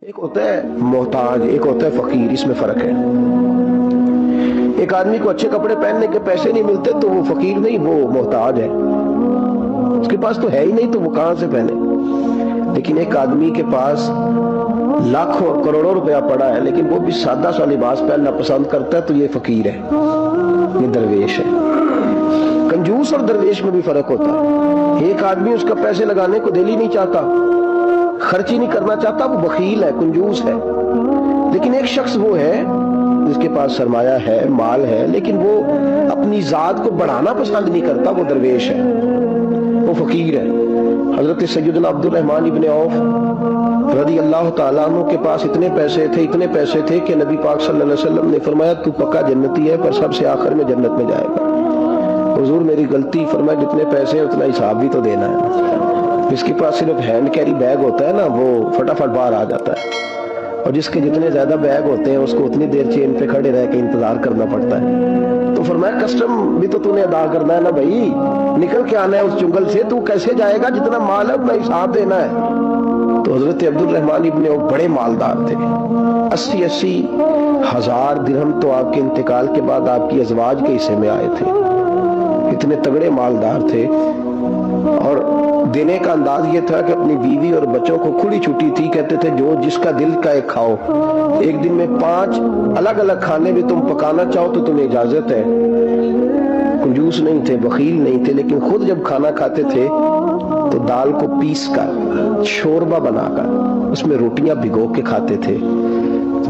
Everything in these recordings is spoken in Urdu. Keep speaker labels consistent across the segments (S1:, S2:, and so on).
S1: ایک ہوتا ہے محتاج، ایک ہوتا ہے فقیر، اس میں فرق ہے۔ ایک آدمی کو اچھے کپڑے پہننے کے پیسے نہیں ملتے تو وہ فقیر نہیں، وہ محتاج ہے، اس کے پاس تو ہے ہی نہیں تو وہ کہاں سے پہنے۔ لیکن ایک آدمی کے پاس لاکھوں اور کروڑوں روپیہ پڑا ہے لیکن وہ بھی سادہ سا لباس پہننا پسند کرتا ہے تو یہ فقیر ہے، یہ درویش ہے۔ کنجوس اور درویش میں بھی فرق ہوتا ہے۔ ایک آدمی اس کا پیسے لگانے کو دل ہی نہیں چاہتا، خرچ ہی نہیں کرنا چاہتا، وہ بخیل ہے، کنجوس ہے۔ لیکن ایک شخص وہ ہے جس کے پاس سرمایہ ہے، مال ہے، لیکن وہ اپنی ذات کو بڑھانا پسند نہیں کرتا، وہ درویش ہے، وہ فقیر ہے۔ حضرت سیدنا عبد الرحمن ابن عوف رضی اللہ تعالیٰ عنہ کے پاس اتنے پیسے تھے کہ نبی پاک صلی اللہ علیہ وسلم نے فرمایا تو پکا جنتی ہے پر سب سے آخر میں جنت میں جائے گا۔ حضور میری غلطی، فرمایا جتنے پیسے ہیں اتنا حساب بھی تو دینا ہے۔ جس کے پاس صرف ہینڈ کیری بیگ ہوتا ہے نا وہ فٹافٹ باہر آ جاتا ہے، اور جس کے جتنے زیادہ بیگ ہوتے ہیں اس کو اتنی دیر چین پہ کھڑے رہ کے انتظار کرنا پڑتا ہے۔ تو فرمایا کسٹم بھی تو نے ادا کرنا ہے نا بھائی، نکل کے آنا ہے اس جنگل سے، تو کیسے جائے گا؟ جتنا مال ہے اتنا حساب دینا ہے۔ تو حضرت عبد الرحمن ابن عوف بڑے مالدار تھے، 80 ہزار درہم تو آپ کے انتقال کے بعد آپ کی ازواج کے حصے میں آئے تھے، اتنے تگڑے مالدار تھے۔ اور دینے کا انداز یہ تھا کہ اپنی بیوی اور بچوں کو کھلی چھٹی تھی، کہتے تھے جو جس کا دل کا ایک کھاؤ، ایک دن میں 5 الگ الگ کھانے بھی تم پکانا چاہو تو تمہیں اجازت ہے۔ کنجوس نہیں تھے، بخیل نہیں تھے، لیکن خود جب کھانا کھاتے تھے تو دال کو پیس کر شوربہ بنا کر اس میں روٹیاں بھگو کے کھاتے تھے۔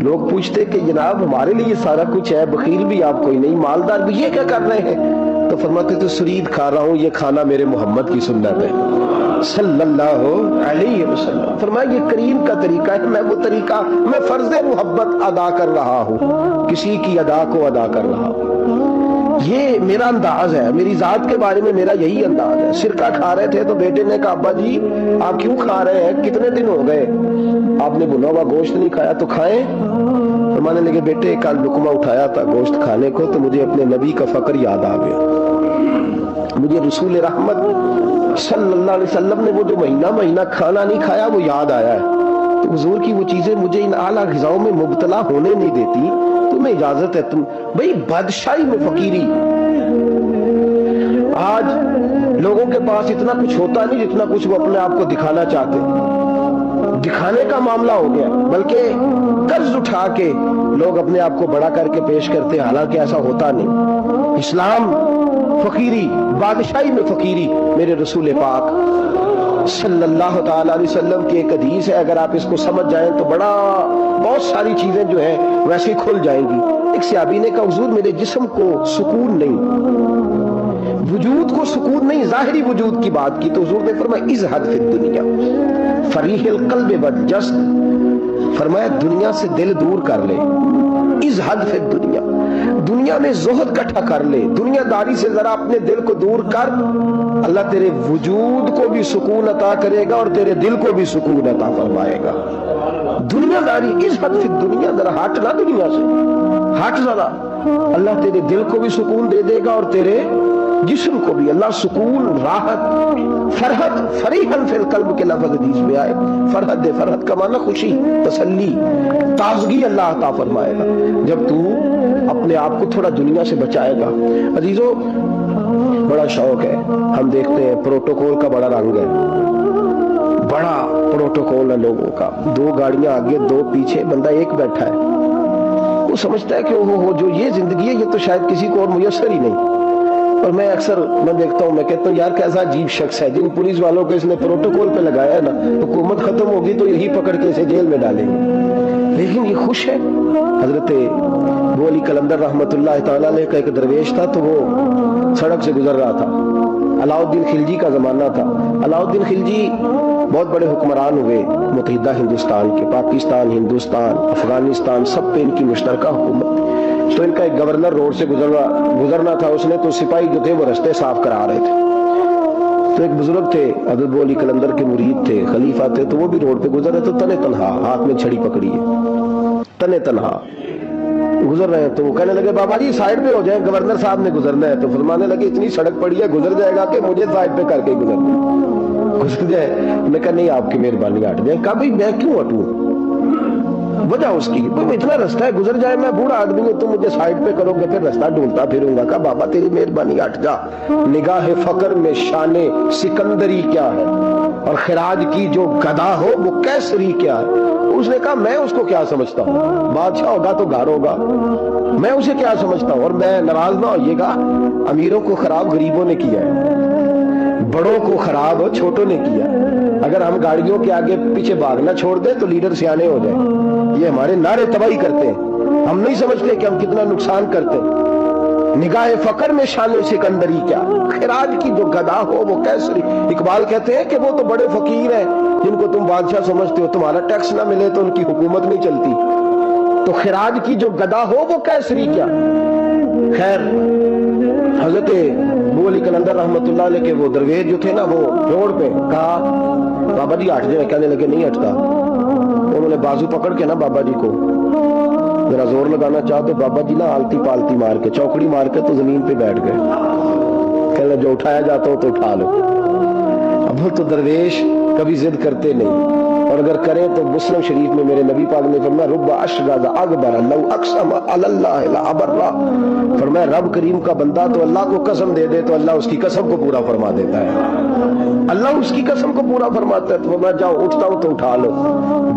S1: لوگ پوچھتے کہ جناب ہمارے لیے یہ سارا کچھ ہے، بخیل بھی آپ کوئی نہیں، مالدار بھی، یہ کیا کر رہے ہیں؟ تو فرماتے تھے سرید کھا رہا ہوں، یہ کھانا میرے محمد کی سنت ہے صلی اللہ علیہ وسلم۔ فرمایا یہ کریم کا طریقہ ہے، میں وہ طریقہ، میں فرض محبت ادا کر رہا ہوں، کسی کی ادا کو ادا کر رہا ہوں، یہ میرا انداز ہے، میری ذات کے بارے میں میرا یہی انداز ہے۔ سرکہ کھا رہے تھے تو بیٹے نے کہا ابا جی آپ کیوں کھا رہے ہیں، کتنے دن ہو گئے آپ نے بھنا ہوا گوشت نہیں کھایا، تو کھائیں۔ فرمانے لگے بیٹے کل لقمہ اٹھایا تھا گوشت کھانے کو تو مجھے اپنے نبی کا فقر یاد آ گیا، مجھے رسول رحمت صلی اللہ علیہ وسلم نے وہ جو مہینہ کھانا نہیں کھایا وہ یاد آیا ہے، تو حضور کی وہ چیزیں مجھے ان اعلیٰ غذاؤں میں مبتلا ہونے نہیں دیتی، تمہیں اجازت ہے۔ تم بھئی بادشاہی میں فقیری، آج لوگوں کے پاس اتنا کچھ ہوتا نہیں جتنا کچھ وہ اپنے آپ کو دکھانا چاہتے، دکھانے کا معاملہ ہو گیا، بلکہ قرض اٹھا کے لوگ اپنے آپ کو بڑا کر کے پیش کرتے، حالانکہ ایسا ہوتا نہیں۔ اسلام فقیری، بادشاہی میں فقیری، میرے رسول پاک صلی اللہ تعالی علیہ وسلم کی ایک حدیث ہے، اگر آپ اس کو سمجھ جائیں تو بہت ساری چیزیں جو ہیں ویسے کھل جائیں گی۔ ایک صحابی نے کہا حضور میرے جسم کو سکون نہیں، وجود کو سکون نہیں، ظاہری وجود کی بات کی، تو حضور نے فرمایا ازہد فی الدنیا فریح القلب والجسد، فرمایا دنیا سے دل دور کر لے، ازہد فی الدنیا، دنیا میں زہد کٹھا کر لے، دنیا داری سے ذرا اپنے دل کو دور کر، اللہ تیرے وجود کو بھی سکون عطا کرے گا اور تیرے دل کو بھی سکون عطا فرمائے گا۔ دنیا داری، ازہد فی الدنیا، ذرا ہٹ نہ دنیا سے، ہٹ ذرا، اللہ تیرے دل کو بھی سکون دے دے گا اور تیرے جسم کو بھی۔ اللہ سکون، راحت، فرحت، فریحاً فی القلب کے لفظ حدیث میں آئے، فرحت فرحت کا معنی خوشی، تسلی، تازگی اللہ عطا فرمائے گا جب تو اپنے آپ کو تھوڑا دنیا سے بچائے گا۔ عزیزو بڑا شوق ہے، ہم دیکھتے ہیں پروٹوکول کا بڑا رنگ ہے، بڑا پروٹوکول ہے لوگوں کا، 2 گاڑیاں آگے 2 پیچھے، بندہ ایک بیٹھا ہے، وہ سمجھتا ہے کہ وہ جو یہ زندگی ہے یہ تو شاید کسی کو اور میسر ہی نہیں۔ اور میں اکثر دیکھتا ہوں، میں کہتا ہوں یار کیسا عجیب شخص ہے، جن پولیس والوں کو اس نے پروٹوکول پہ لگایا ہے نا، حکومت ختم ہوگی تو یہی پکڑ کے اسے جیل میں ڈالیں گے، لیکن یہ خوش ہے۔ حضرت ابو علی قلندر رحمت اللہ تعالیٰ علیہ کا ایک درویش تھا، تو وہ سڑک سے گزر رہا تھا، علاؤالدین خلجی کا زمانہ تھا، علاؤالدین خلجی بہت بڑے حکمران ہوئے متحدہ ہندوستان کے، پاکستان، ہندوستان، افغانستان، سب پہ ان کی مشترکہ حکومت۔ تو ان کا ایک گورنر روڈ سے گزرنا تھا، اس نے تو سپاہی جو تھے وہ رستے صاف کرا رہے تھے، تو ایک بزرگ تھے حضرت ابو علی قلندر کے مرید تھے، خلیفہ تھے، تو وہ بھی روڈ پہ گزر رہے، تو تنے تنہا ہاتھ میں چھڑی پکڑی ہے، تنے تنہا گزر رہے ہیں، تو وہ کہنے لگے بابا جی سائڈ پہ ہو جائیں، گورنر صاحب نے گزرنا ہے۔ تو فرمانے لگے اتنی سڑک پڑی ہے، گزر جائے گا کہ مجھے سائڈ پہ کر کے گزر جائے؟ میں کہا نہیں آپ کی مہربانی ہٹ جائیں۔ کہا بھائی میں کیوں ہٹوں، وجہ اس کی اتنا رستہ ہے گزر جائے, میں بوڑھا آدمی ہوں, تم مجھے سائڈ پہ کرو گے, پھر رستہ ڈھونڈتا پھروں گا. کہا بابا تیری مہربانی ہٹ جا, نگاہ فقر میں شان سکندری کیا ہے, اور خراج کی جو گدا ہو وہ کیسری کیا ہے. اس نے کہا میں اس کو کیا سمجھتا ہوں, بادشاہ ہوگا تو گھر ہوگا, میں اسے کیا سمجھتا ہوں. اور میں ناراض نہ ہوئیے گا, امیروں کو خراب غریبوں نے کیا ہے, بڑوں کو خراب چھوٹوں نے کیا. اگر ہم گاڑیوں کے آگے پیچھے بھاگنا چھوڑ دیں تو لیڈر سیانے ہو جائیں. یہ ہمارے نعرے تباہی کرتے ہیں, ہم نہیں سمجھتے کہ ہم کتنا نقصان کرتے ہیں. نگاہ فقر میں شان سکندری کیا, خراج کی جو گدا ہو وہ کیسری. اقبال کہتے ہیں کہ وہ تو بڑے فقیر ہیں جن کو تم بادشاہ سمجھتے ہو, تمہارا ٹیکس نہ ملے تو ان کی حکومت نہیں چلتی. تو خراج کی جو گدا ہو وہ کیسری کیا. خیر حضرت ابو علی قلندر رحمۃ اللہ علیہ کے وہ درویش جو تھے نا, وہ جوڑ پہ کہا بابا جی ہٹ جائے. کہنے لگے نہیں ہٹتا. انہوں نے بازو پکڑ کے نا بابا جی کو ذرا زور لگانا چاہو تو بابا جی نا آلتی پالتی مار کے, چوکڑی مار کے تو زمین پہ بیٹھ گئے. کہنے لگے جو اٹھایا جاتا ہو تو اٹھا لو. اب وہ تو درویش کبھی ضد کرتے نہیں, اور اگر کریں تو مسلم شریف میں میرے نبی پاک نے فرمایا رب اشغاز اکبر لو اقسم علی اللہ لا ابرا. فرمایا رب کریم کا بندہ تو اللہ کو قسم دے دے تو اللہ اس کی قسم کو پورا فرما دیتا ہے, اللہ اس کی قسم کو پورا فرماتا ہے. تو میں جاؤ اٹھتا ہوں تو اٹھا لو.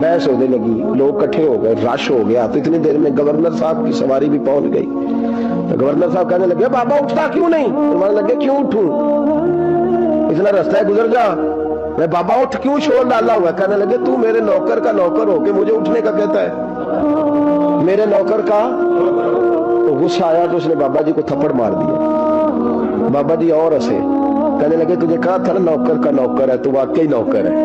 S1: بحث ہونے لگی, لوگ کٹھے ہو گئے, رش ہو گیا. تو اتنی دیر میں گورنر صاحب کی سواری بھی پہنچ گئی. تو گورنر صاحب کہنے لگے بابا اٹھتا کیوں نہیں. فرمانے لگے کیوں اٹھوں, اتنا رستہ ہے گزر جا. میں بابا اٹھ کیوں چھوڑ ڈالا ہوا. کہنے لگے تو میرے نوکر کا نوکر ہو کے مجھے اٹھنے کا کہتا ہے, میرے نوکر کا. تو غصہ آیا تو اس نے بابا جی کو تھپڑ مار دیا. بابا جی اور ہنسے, کہنے لگے تجھے کہا تھا نا نوکر کا نوکر ہے, تو واقعی نوکر ہے.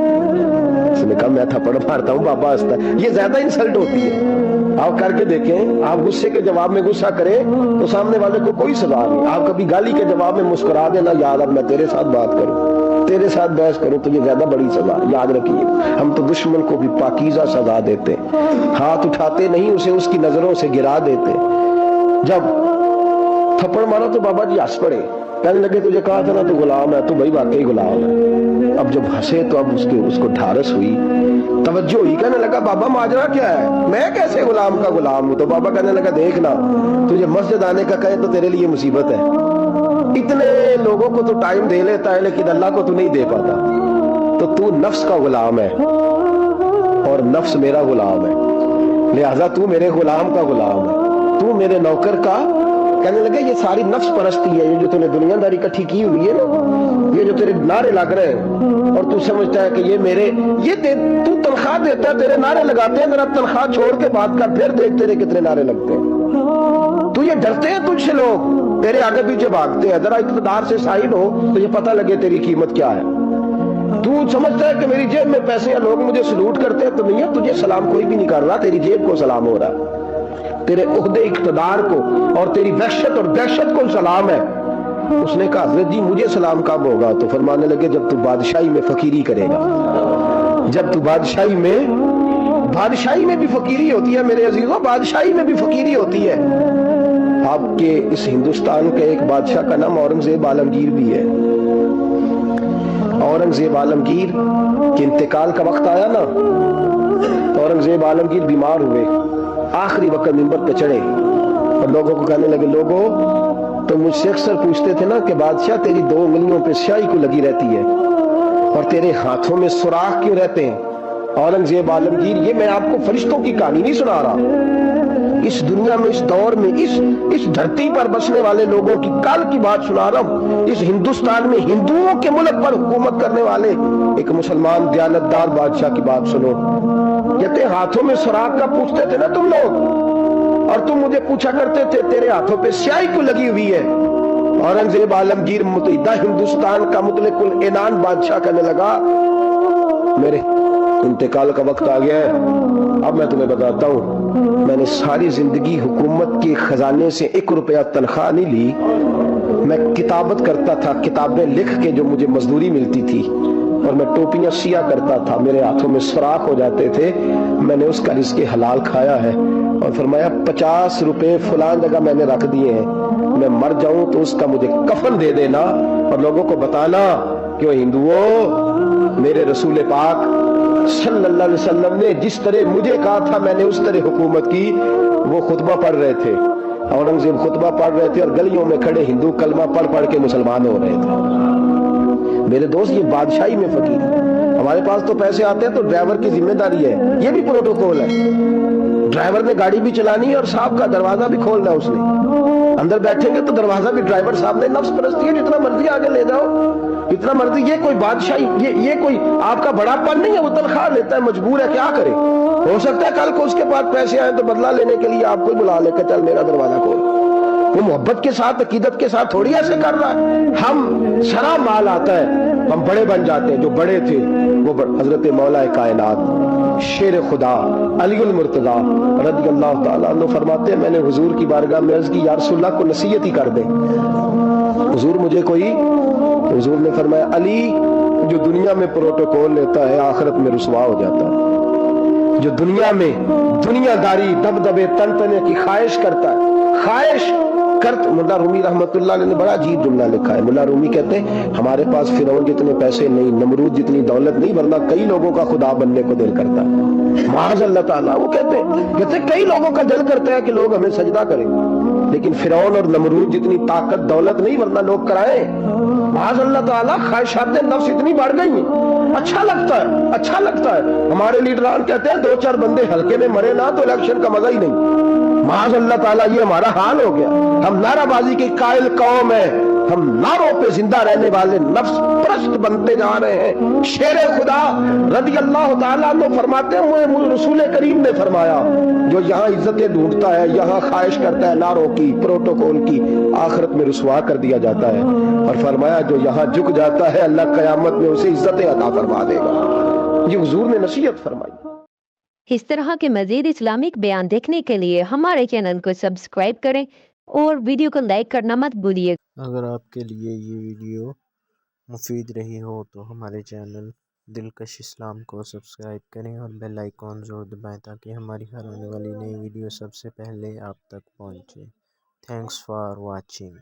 S1: اس نے کہا میں تھپڑ مارتا ہوں. بابا ہنستا ہے. یہ زیادہ انسلٹ ہوتی ہے. آپ کر کے دیکھیں, آپ غصے کے جواب میں غصہ کریں تو سامنے والے کو کوئی سزا نہیں. آپ کبھی گالی کے جواب میں مسکرا دینا, یاد اب میں تیرے ساتھ بات کروں, تیرے ساتھ بحث کروں, تو یہ زیادہ بڑی سزا. یاد رکھیے ہم تو دشمن کو بھی پاکیزہ سزا دیتے, ہاتھ اٹھاتے نہیں, اسے اس کی نظروں سے گرا دیتے. جب تھپڑ مارا تو بابا جی ہنس پڑے. کہنے لگے تجھے کہا تھا نا تو غلام ہے, تو بھائی واقعی غلام ہے. اب جب ہنسے تو اب اس کو ڈھارس ہوئی, توجہ ہوئی. کہنے لگا بابا ماجرا کیا ہے, میں کیسے غلام کا غلام ہوں. تو بابا کہنے لگا دیکھنا, تجھے مسجد آنے کا کہے تو تیرے لیے مصیبت ہے. اتنے لوگوں کو تو ٹائم دے لیتا ہے لیکن اللہ کو تو نہیں دے پاتا. تو نفس کا غلام ہے اور نفس میرا غلام ہے, لہذا تو میرے غلام کا غلام ہے, تو میرے نوکر کا. کہنے لگے یہ ساری نفس پرستی ہے, یہ جو تم نے دنیا داری اکٹھی کی ہوئی ہے نا, یہ جو تیرے نعرے لگ رہے ہیں اور تو سمجھتا ہے کہ یہ میرے, تو تنخواہ دیتا ہے, تیرے نعرے لگاتے ہیں. ذرا تنخواہ چھوڑ کے بات کر, پھر دیکھ تیرے کتنے نعرے لگتے ہیں. تو یہ ڈرتے ہیں تجھ سے لوگ, تیرے آگے پیچھے بھاگتے ہیں. ذرا اقتدار سے سائڈ ہو تو یہ پتہ لگے تیری قیمت کیا ہے. تو سمجھتا ہے کہ میری جیب میں پیسے ہیں, لوگ مجھے سلوٹ کرتے ہیں, تو نہیں ہے, تجھے سلام کوئی بھی نہیں کر رہا, تیری جیب کو سلام ہو رہا, تیرے عہدے اقتدار کو اور تیری وحشت اور دہشت کو سلام ہے. اس نے کہا حضرت جی مجھے سلام کب ہوگا. تو فرمانے لگے جب تو بادشاہی میں فقیری کرے گا. جب تو بادشاہی میں بھی فقیری ہوتی ہے میرے عزیزوں, بادشاہی میں بھی فقیری ہوتی ہے. آپ کے اس ہندوستان کے ایک بادشاہ کا نام اورنگزیب عالمگیر بھی ہے. اورنگزیب عالمگیر کے انتقال کا وقت آیا نا, تو اورنگزیب عالمگیر بیمار ہوئے. آخری وقت ممبر پہ چڑھے اور لوگوں کو کہنے لگے لوگوں تو مجھ سے اکثر پوچھتے تھے نا کہ بادشاہ تیری 2 انگلیوں پہ سیاہی کو لگی رہتی ہے اور تیرے ہاتھوں میں سوراخ کیوں رہتے ہیں. اورنگزیب عالمگیر, یہ میں آپ کو فرشتوں کی کہانی نہیں سنا رہا, اس دنیا میں, اس دور میں, اس دھرتی پر بسنے والے لوگوں کی کل کی بات سنا رہا ہوں. اس ہندوستان میں ہندوؤں کے ملک پر حکومت کرنے والے ایک مسلمان دیانتدار بادشاہ کی بات سنو. کہتے ہاتھوں میں سوراخ کا پوچھتے تھے نا تم لوگ, اور تم مجھے پوچھا کرتے تھے تیرے ہاتھوں پہ سیاہی کیوں لگی ہوئی ہے. اورنگزیب عالمگیر متحدہ ہندوستان کا مطلق العنان بادشاہ کہنے لگا میرے انتقال کا وقت آ گیا ہے. اب میں تمہیں بتاتا ہوں, میں نے ساری زندگی حکومت کے خزانے سے 1 روپیہ تنخواہ نہیں لی. میں کتابت کرتا تھا, کتابیں لکھ کے جو مجھے مزدوری ملتی تھی, اور میں ٹوپیاں سیاہ کرتا تھا, میرے ہاتھوں میں سوراخ ہو جاتے تھے. میں نے اس کا رزق حلال کھایا ہے. اور فرمایا 50 روپے فلان جگہ میں نے رکھ دیے ہیں, میں مر جاؤں تو اس کا مجھے کفن دے دینا اور لوگوں کو بتانا کہ وہ ہندوؤں, میرے رسول پاک صلی اللہ علیہ وسلم نے جس طرح مجھے کہا تھا میں نے اس طرح حکومت کی. وہ خطبہ پڑھ رہے تھے, اورنگزیب خطبہ پڑھ رہے تھے اور گلیوں میں کھڑے ہندو کلمہ پڑھ پڑھ کے مسلمان ہو رہے تھے. میرے دوست یہ بادشاہی میں فقیر ہے. ہمارے پاس تو پیسے آتے ہیں تو ڈرائیور کی ذمہ داری ہے, یہ بھی پروٹوکول ہے. ڈرائیور نے گاڑی بھی چلانی ہے اور صاحب کا دروازہ بھی کھولنا ہے. اس نے اندر بیٹھیں گے تو دروازہ بھی ڈرائیور صاحب نے. نفس پرستی ہے, جتنا مرضی آگے لے جاؤ, جتنا مرضی. یہ کوئی بادشاہی, یہ کوئی آپ کا بڑا پن نہیں ہے. وہ تنخواہ لیتا ہے, مجبور ہے, کیا کرے. ہو سکتا ہے کل کو اس کے پاس پیسے آئے تو بدلہ لینے کے لیے آپ کو بلا لے کہ چل میرا دروازہ کھول. وہ محبت کے ساتھ, عقیدت کے ساتھ تھوڑی ایسے کر رہا ہے. ہم سرا مال آتا ہے, ہم بڑے بن جاتے ہیں. جو بڑے تھے وہ حضرت مولا کائنات شیر خدا علی المرتضیٰ رضی اللہ تعالیٰ عنہ فرماتے ہیں, میں نے حضور کی بارگاہ میں عرض کی یا رسول اللہ کو نصیحت ہی کر دیں حضور مجھے کوئی. حضور نے فرمایا علی جو دنیا میں پروٹوکول لیتا ہے آخرت میں رسوا ہو جاتا ہے. جو دنیا میں دنیا داری دبدبے تنتنے کی خواہش کرتا ہے, خواہش کرت. ملا رومی رحمت اللہ علیہ نے بڑا عجیب جملہ لکھا ہے. ملا رومی کہتے ہیں ہمارے پاس فرعون جتنے پیسے نہیں, نمرود جتنی دولت نہیں, ورنہ کئی لوگوں کا خدا بننے کو دل کرتا ہے. معاذ اللہ تعالیٰ. وہ کہتے ہیں کئی لوگوں کا دل کرتا ہے کہ لوگ ہمیں سجدہ کریں, لیکن فرعون اور نمرود جتنی طاقت دولت نہیں, ورنہ لوگ کرائیں. معاذ اللہ تعالیٰ خواہشات نفس اتنی بڑھ گئی ہیں. اچھا لگتا ہے, اچھا لگتا ہے. ہمارے لیڈران کہتے ہیں 2-4 بندے ہلکے میں مرے نہ تو الیکشن کا مزہ ہی نہیں. معاذ اللہ تعالیٰ یہ ہمارا حال ہو گیا. ہم نعرہ بازی کی قائل قوم ہیں, ہم نعروں پہ زندہ رہنے والے نفس پرست بنتے جا رہے ہیں. شیر خدا رضی اللہ تعالیٰ عنہ فرماتے ہیں, رسول کریم نے فرمایا جو یہاں عزتیں ڈھونڈتا ہے, یہاں خواہش کرتا ہے نعروں کی, پروٹوکول کی, آخرت میں رسوا کر دیا جاتا ہے. اور فرمایا جو یہاں جھک جاتا ہے اللہ قیامت میں اسے عزتیں عطا فرما دے گا. یہ حضور نے نصیحت فرمائی.
S2: اس طرح کے مزید اسلامک بیان دیکھنے کے لیے ہمارے چینل کو سبسکرائب کریں اور ویڈیو کو لائک کرنا مت بھولیے.
S3: اگر آپ کے لیے یہ ویڈیو مفید رہی ہو تو ہمارے چینل دلکش اسلام کو سبسکرائب کریں اور بیل آئیکن ضرور دبائیں تاکہ ہماری ہر آنے والی نئی ویڈیو سب سے پہلے آپ تک پہنچے. Thanks for watching.